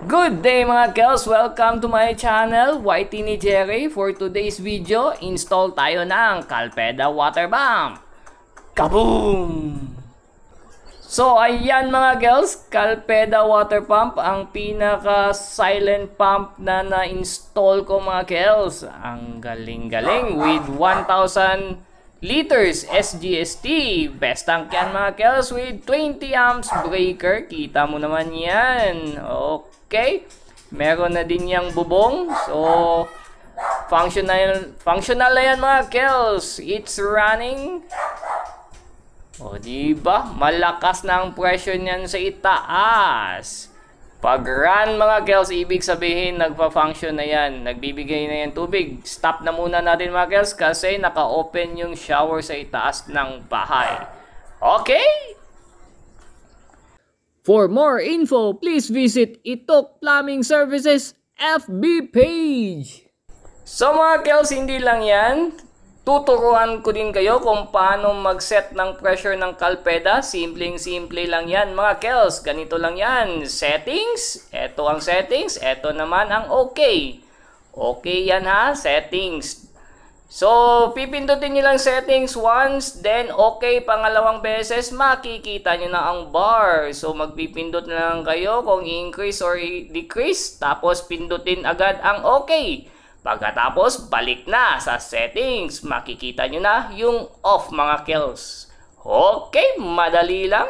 Good day mga girls! Welcome to my channel, YT ni Jerry. For today's video, install tayo ng Calpeda water pump. Kaboom! So ayan mga girls, Calpeda water pump, ang pinaka silent pump na na-install ko mga girls. Ang galing-galing with 1,000 liters SGST. Best tank yan mga girls with 20 amps breaker. Kita mo naman yan. Okay. Meron na din yung bubong. So, functional na yan mga girls. It's running. O diba? Malakas na ang pressure niyan sa itaas. Pag run mga girls, ibig sabihin nagpa-function na yan. Nagbibigay na yan tubig. Stop na muna natin mga girls kasi naka-open yung shower sa itaas ng bahay. Okay? For more info, please visit Itok Plumbing Services FB page. So mga girls, hindi lang yan. Tuturuan ko din kayo kung paano mag-set ng pressure ng Calpeda. Simpleng-simple lang yan mga girls. Ganito lang yan. Settings. Ito ang settings. Ito naman ang okay. Okay yan ha. Settings. So, pipindutin nyo lang settings once. Then, okay. Pangalawang beses, makikita nyo na ang bar. So, magpipindot na lang kayo kung increase or decrease. Tapos, pindutin agad ang okay. Pagkatapos, balik na sa settings. Makikita nyo na yung off mga kills. Okay, madali lang.